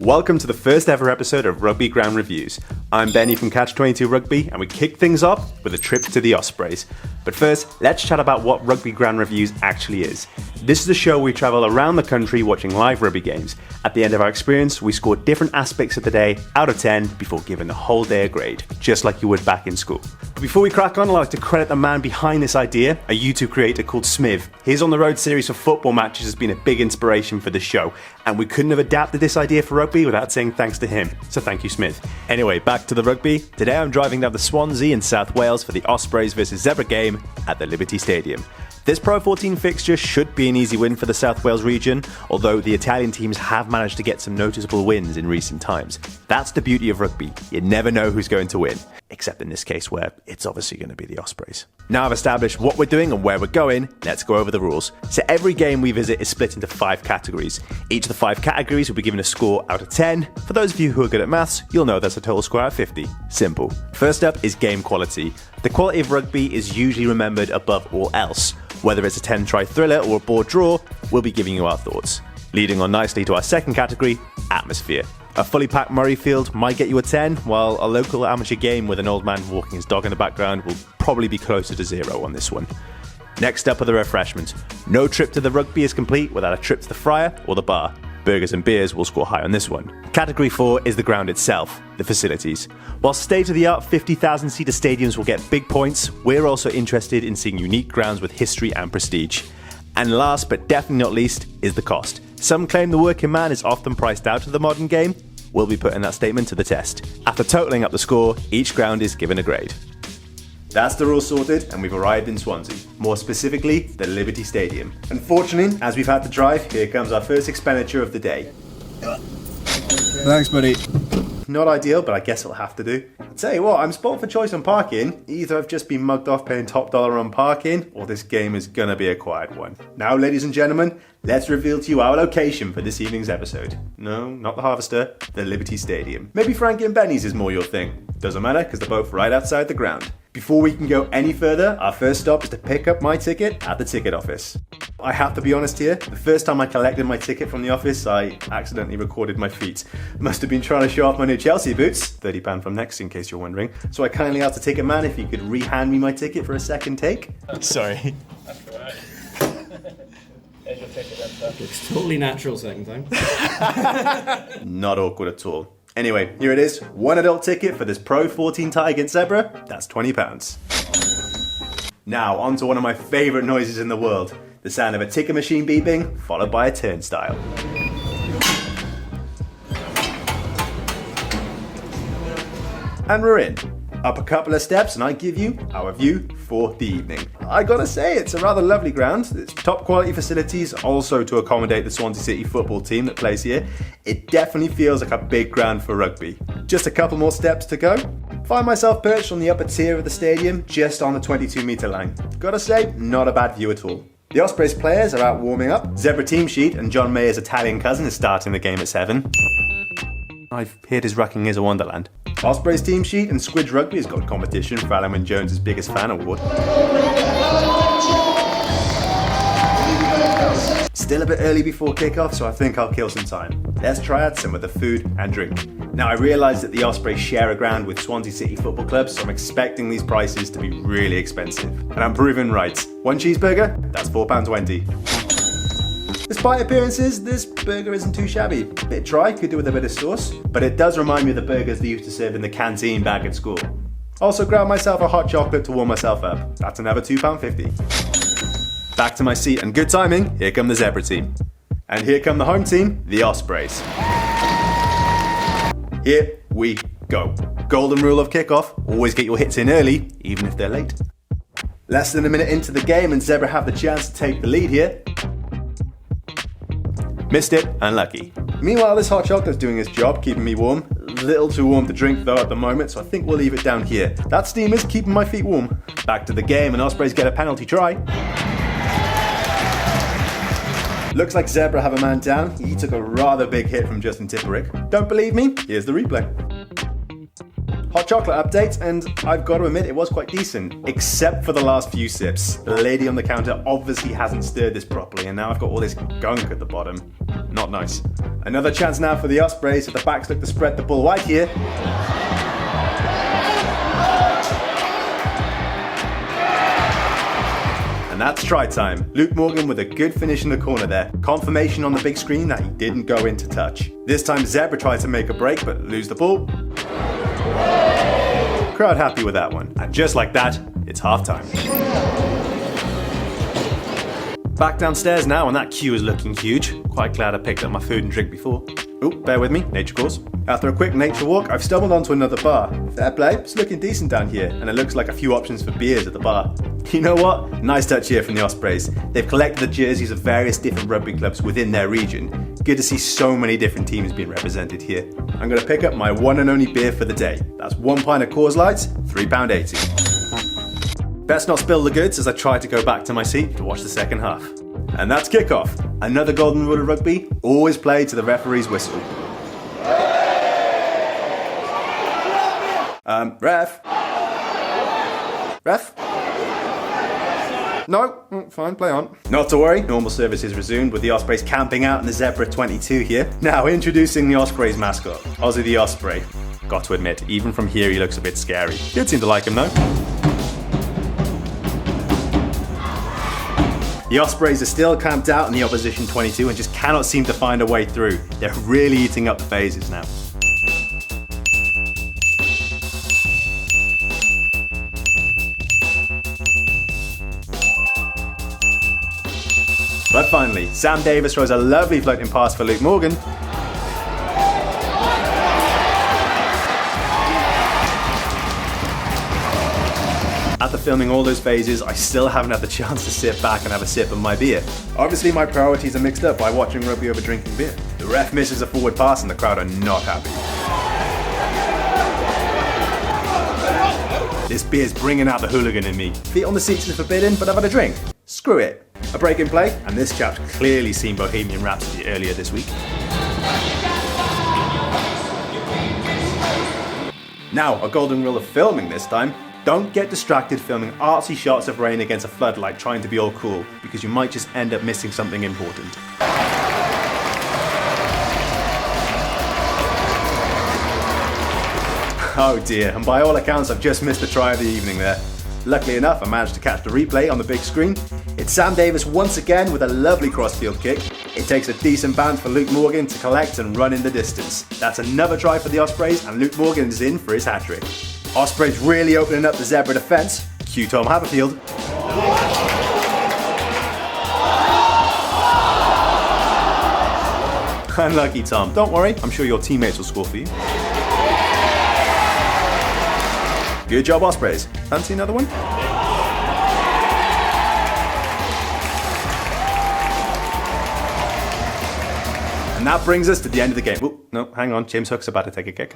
Welcome to the first ever episode of Rugby Ground Reviews. I'm Benny from Catch 22 Rugby, and we kick things off with a trip to the Ospreys. But first, let's chat about what Rugby Ground Reviews actually is. This is a show where we travel around the country watching live rugby games. At the end of our experience, we score different aspects of the day out of 10 before giving the whole day a grade, just like you would back in school. But before we crack on, I'd like to credit the man behind this idea, a YouTube creator called Smiv. His On the Road series for football matches has been a big inspiration for the show, and we couldn't have adapted this idea for rugby without saying thanks to him. So thank you, Smith. Anyway, back to the rugby. Today I'm driving down to Swansea in South Wales for the Ospreys vs Zebre game at the Liberty Stadium. This Pro 14 fixture should be an easy win for the South Wales region, although the Italian teams have managed to get some noticeable wins in recent times. That's the beauty of rugby. You never know who's going to win, except in this case where it's obviously going to be the Ospreys. Now I've established what we're doing and where we're going, let's go over the rules. So every game we visit is split into 5 categories. Each of the 5 categories will be given a score out of 10. For those of you who are good at maths, you'll know that's a total score out of 50. Simple. First up is game quality. The quality of rugby is usually remembered above all else. Whether it's a 10-try thriller or a board draw, we'll be giving you our thoughts. Leading on nicely to our second category, atmosphere. A fully packed Murrayfield might get you a 10, while a local amateur game with an old man walking his dog in the background will probably be closer to 0 on this one. Next up are the refreshments. No trip to the rugby is complete without a trip to the fryer or the bar. Burgers and beers will score high on this one. Category 4 is the ground itself, the facilities. While state-of-the-art 50,000-seater stadiums will get big points, we're also interested in seeing unique grounds with history and prestige. And last but definitely not least is the cost. Some claim the working man is often priced out of the modern game. We'll be putting that statement to the test. After totalling up the score, each ground is given a grade. That's the rules sorted, and we've arrived in Swansea. More specifically, the Liberty Stadium. Unfortunately, as we've had to drive, here comes our first expenditure of the day. Thanks, buddy. Not ideal, but I guess it'll have to do. I'll tell you what, I'm spoiled for choice on parking. Either I've just been mugged off paying top dollar on parking, or this game is gonna be a quiet one. Now, ladies and gentlemen, let's reveal to you our location for this evening's episode. No, not the Harvester, the Liberty Stadium. Maybe Frankie and Benny's is more your thing. Doesn't matter, because they're both right outside the ground. Before we can go any further, our first stop is to pick up my ticket at the ticket office. I have to be honest here, the first time I collected my ticket from the office, I accidentally recorded my feet. Must have been trying to show off my new Chelsea boots, £30 from Next in case you're wondering. So I kindly asked the ticket man if he could re-hand me my ticket for a second take. Sorry. That's alright. There's your ticket then, sir. Looks totally natural second time. Not awkward at all. Anyway, here it is. One adult ticket for this Pro 14 tie against Zebre. That's £20. Now, on to one of my favourite noises in the world. The sound of a ticket machine beeping, followed by a turnstile. And we're in. Up a couple of steps and I give you our view for the evening. I gotta say, it's a rather lovely ground. It's top quality facilities, also to accommodate the Swansea City football team that plays here. It definitely feels like a big ground for rugby. Just a couple more steps to go. Find myself perched on the upper tier of the stadium, just on the 22-metre line. Gotta say, not a bad view at all. The Ospreys players are out warming up. Zebre team sheet and John Mayer's Italian cousin is starting the game at 7. I've heard his racking is a wonderland. Ospreys team sheet and Squidge Rugby has got competition for Alan Wynne Jones' biggest fan award. Still a bit early before kickoff, so I think I'll kill some time. Let's try out some of the food and drink. Now I realise that the Ospreys share a ground with Swansea City Football Club, so I'm expecting these prices to be really expensive. And I'm proven right. One cheeseburger, that's £4.20. Despite appearances, this burger isn't too shabby. Bit dry, could do with a bit of sauce, but it does remind me of the burgers they used to serve in the canteen back at school. Also grabbed myself a hot chocolate to warm myself up. That's another £2.50. Back to my seat, and good timing, here come the Zebre team. And here come the home team, the Ospreys. Here we go. Golden rule of kickoff, always get your hits in early, even if they're late. Less than a minute into the game and Zebre have the chance to take the lead here. Missed it, unlucky. Meanwhile, this hot chocolate's doing its job, keeping me warm. A little too warm to drink though at the moment, so I think we'll leave it down here. That steam is keeping my feet warm. Back to the game, and Ospreys get a penalty try. Looks like Zebre have a man down. He took a rather big hit from Justin Tipperick. Don't believe me? Here's the replay. Hot chocolate update, and I've got to admit it was quite decent, except for the last few sips. The lady on the counter obviously hasn't stirred this properly, and now I've got all this gunk at the bottom. Not nice. Another chance now for the Ospreys, if the backs look to spread the ball wide here. And that's try time. Luke Morgan with a good finish in the corner there. Confirmation on the big screen that he didn't go into touch. This time Zebre tried to make a break but lose the ball. Crowd happy with that one. And just like that, it's half time. Back downstairs now, and that queue is looking huge. Quite glad I picked up my food and drink before. Oh, bear with me, nature calls. After a quick nature walk, I've stumbled onto another bar. Fair play, it's looking decent down here, and it looks like a few options for beers at the bar. You know what? Nice touch here from the Ospreys. They've collected the jerseys of various different rugby clubs within their region. Good to see so many different teams being represented here. I'm going to pick up my one and only beer for the day. That's 1 pint of Coors Lights, £3.80. Best not spill the goods as I try to go back to my seat to watch the second half. And that's kickoff. Another golden rule of rugby, always play to the referee's whistle. Ref? No? Fine, play on. Not to worry, normal service is resumed with the Ospreys camping out in the Zebre 22 here. Now introducing the Ospreys mascot, Ozzy the Osprey. Got to admit, even from here he looks a bit scary. Did seem to like him though. The Ospreys are still camped out in the opposition 22 and just cannot seem to find a way through. They're really eating up the phases now. But finally, Sam Davis throws a lovely floating pass for Luke Morgan. After filming all those phases, I still haven't had the chance to sit back and have a sip of my beer. Obviously my priorities are mixed up by watching rugby over drinking beer. The ref misses a forward pass and the crowd are not happy. This beer's bringing out the hooligan in me. Feet on the seats is forbidden, but I've had a drink. Screw it. A break in play, and this chap's clearly seen Bohemian Rhapsody earlier this week. Now, a golden rule of filming this time. Don't get distracted filming artsy shots of rain against a floodlight trying to be all cool, because you might just end up missing something important. Oh dear, and by all accounts I've just missed the try of the evening there. Luckily enough, I managed to catch the replay on the big screen. It's Sam Davis once again with a lovely crossfield kick. It takes a decent bounce for Luke Morgan to collect and run in the distance. That's another try for the Ospreys, and Luke Morgan is in for his hat-trick. Ospreys really opening up the Zebre defence. Cue Tom Haverfield. Unlucky Tom. Don't worry, I'm sure your teammates will score for you. Good job, Ospreys. Fancy another one? And that brings us to the end of the game. Oh, no, hang on. James Hook's about to take a kick.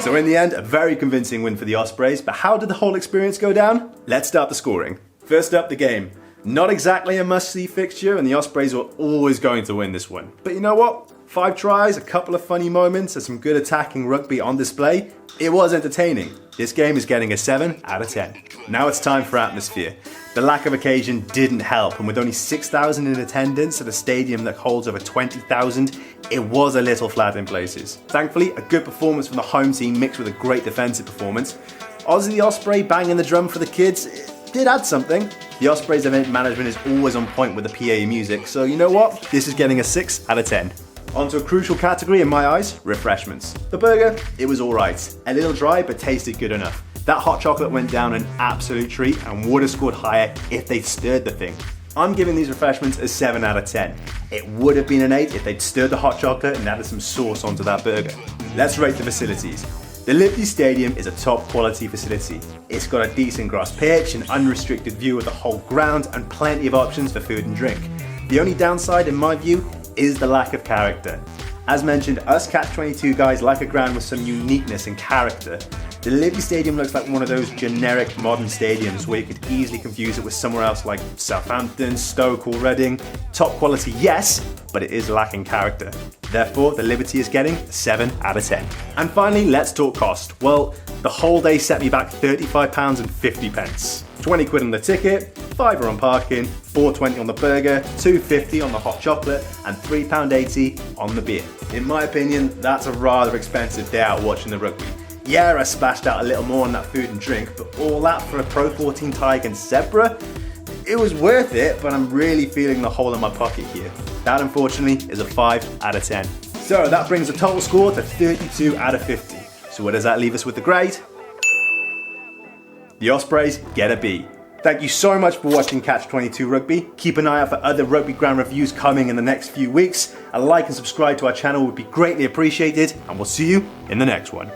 So in the end, a very convincing win for the Ospreys, but how did the whole experience go down? Let's start the scoring. First up, the game. Not exactly a must-see fixture, and the Ospreys were always going to win this one. But you know what? 5 tries, a couple of funny moments, and some good attacking rugby on display. It was entertaining. This game is getting a 7 out of 10. Now it's time for atmosphere. The lack of occasion didn't help, and with only 6,000 in attendance at a stadium that holds over 20,000, it was a little flat in places. Thankfully, a good performance from the home team mixed with a great defensive performance. Ozzy the Osprey banging the drum for the kids did add something. The Ospreys event management is always on point with the PA music, so you know what? This is getting a 6 out of 10. On to a crucial category in my eyes, refreshments. The burger, it was alright. A little dry, but tasted good enough. That hot chocolate went down an absolute treat and would have scored higher if they'd stirred the thing. I'm giving these refreshments a 7 out of 10. It would have been an 8 if they'd stirred the hot chocolate and added some sauce onto that burger. Let's rate the facilities. The Liberty Stadium is a top quality facility. It's got a decent grass pitch, an unrestricted view of the whole ground, and plenty of options for food and drink. The only downside, in my view, is the lack of character. As mentioned, us Catch 22 guys like a ground with some uniqueness and character. The Liberty Stadium looks like one of those generic modern stadiums where you could easily confuse it with somewhere else like Southampton, Stoke or Reading. Top quality, yes, but it is lacking character. Therefore, the Liberty is getting a 7 out of 10. And finally, let's talk cost. Well, the whole day set me back £35.50. 20 quid on the ticket, £5 on parking, £4.20 on the burger, £2.50 on the hot chocolate, and £3.80 on the beer. In my opinion, that's a rather expensive day out watching the rugby. Yeah, I splashed out a little more on that food and drink, but all that for a Pro 14 tie against Zebre? It was worth it, but I'm really feeling the hole in my pocket here. That, unfortunately, is a 5 out of 10. So that brings the total score to 32 out of 50. So where does that leave us with the grade? The Ospreys get a B. Thank you so much for watching Catch 22 Rugby. Keep an eye out for other Rugby Ground Reviews coming in the next few weeks. A like and subscribe to our channel would be greatly appreciated, and we'll see you in the next one.